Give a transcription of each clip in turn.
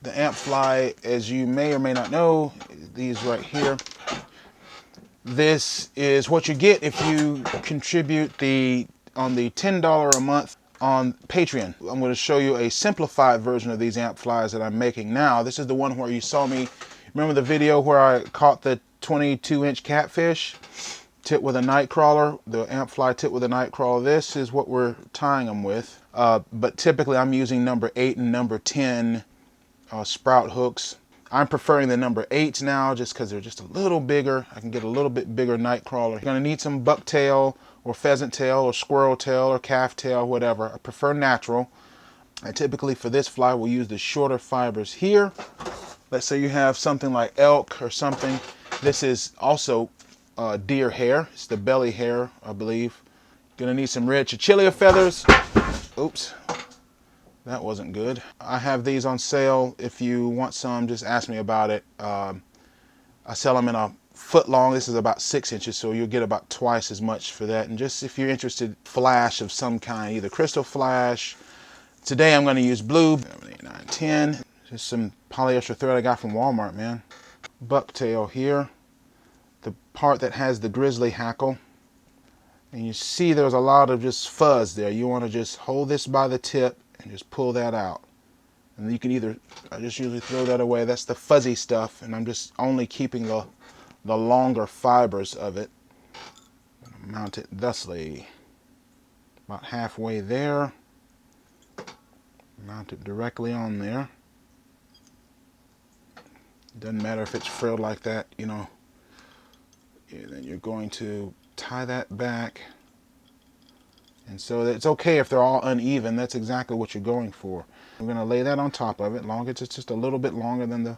The AMP Fly, as you may or may not know, these right here, this is what you get if you contribute on the $10 a month on Patreon. I'm going to show you a simplified version of these AMP Flies that I'm making now. This is the one where you saw me, remember the video where I caught the 22-inch catfish? Tip with a night crawler, the AMP Fly tip with a night crawler. This is what we're tying them with. But typically I'm using number 8 and number 10 sprout hooks. I'm preferring the number 8s now just because they're just a little bigger. I can get a little bit bigger night crawler. You're going to need some bucktail or pheasant tail or squirrel tail or calf tail, whatever. I prefer natural. I typically for this fly will use the shorter fibers here. Let's say you have something like elk or something. This is also deer hair. It's the belly hair, I believe. Gonna need some red chinchilla feathers. Oops. That wasn't good. I have these on sale. If you want some, just ask me about it. I sell them in a foot long. This is about 6 inches, so you'll get about twice as much for that. And just if you're interested, flash of some kind, either crystal flash. Today I'm going to use blue, 7, 8, 9, 10. Just some polyester thread I got from Walmart, man. Bucktail here. The part that has the grizzly hackle. And you see there's a lot of just fuzz there. You want to just hold this by the tip and just pull that out. And you can either, I just usually throw that away. That's the fuzzy stuff, and I'm just only keeping the longer fibers of it. Mount it thusly. About halfway there. Mount it directly on there. Doesn't matter if it's frilled like that, you know. And then you're going to tie that back. And so it's okay if they're all uneven. That's exactly what you're going for. I'm going to lay that on top of it, long as it's just a little bit longer than the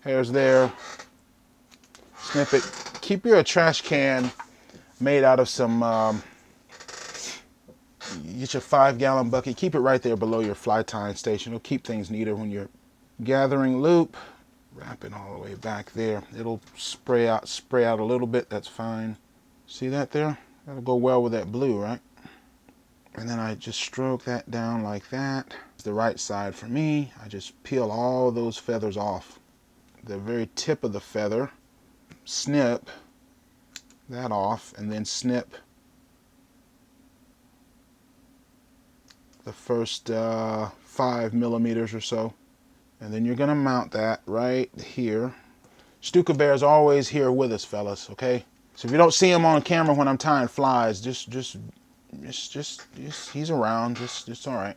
hairs there. Snip it. Keep your trash can made out of some, get your 5-gallon bucket. Keep it right there below your fly tying station. It'll keep things neater when you're gathering loop. Wrap it all the way back there. It'll spray out a little bit. That's fine. See that there? That'll go well with that blue, right? And then I just stroke that down like that. It's the right side for me. I just peel all those feathers off. The very tip of the feather, snip that off, and then snip the first 5 millimeters or so. And then you're gonna mount that right here. Stuka Bear's always here with us, fellas, okay? So if you don't see him on camera when I'm tying flies, just he's around, just all right.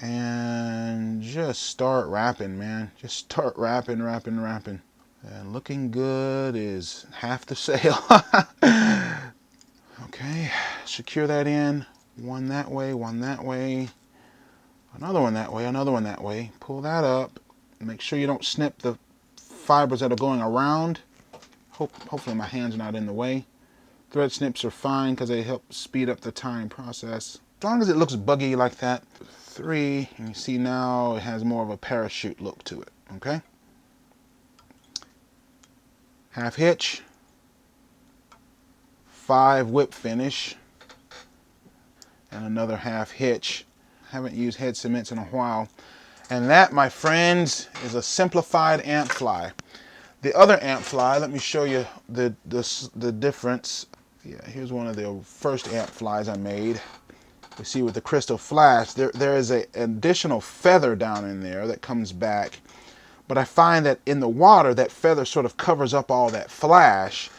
And just start wrapping, man. Just start wrapping. And looking good is half the sale. Okay, secure that in. One that way, one that way. Another one that way, another one that way. Pull that up. Make sure you don't snip the fibers that are going around. Hopefully my hand's not in the way. Thread snips are fine because they help speed up the tying process. As long as it looks buggy like that. 3, and you see now it has more of a parachute look to it, okay? Half hitch. 5 whip finish. And another half hitch. Haven't used head cements in a while. And that, my friends, is a simplified AMP Fly. The other AMP Fly, let me show you the difference. Yeah, here's one of the first AMP Flies I made. You see with the crystal flash, there is an additional feather down in there that comes back. But I find that in the water, that feather sort of covers up all that flash.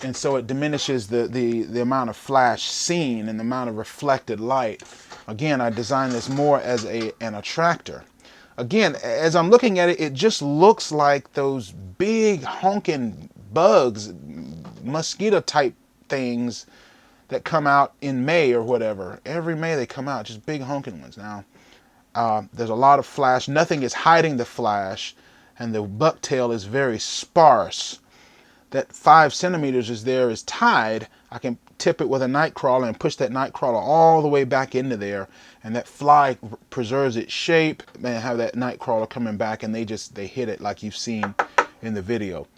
And so it diminishes the amount of flash seen and the amount of reflected light. Again, I designed this more as an attractor. Again, as I'm looking at it, it just looks like those big honking bugs, mosquito type things that come out in May or whatever. Every May they come out, just big honking ones. Now, there's a lot of flash. Nothing is hiding the flash, and the bucktail is very sparse. That 5 centimeters is tied. I can tip it with a night crawler and push that night crawler all the way back into there, and that fly preserves its shape. And have that night crawler coming back, and they hit it like you've seen in the video.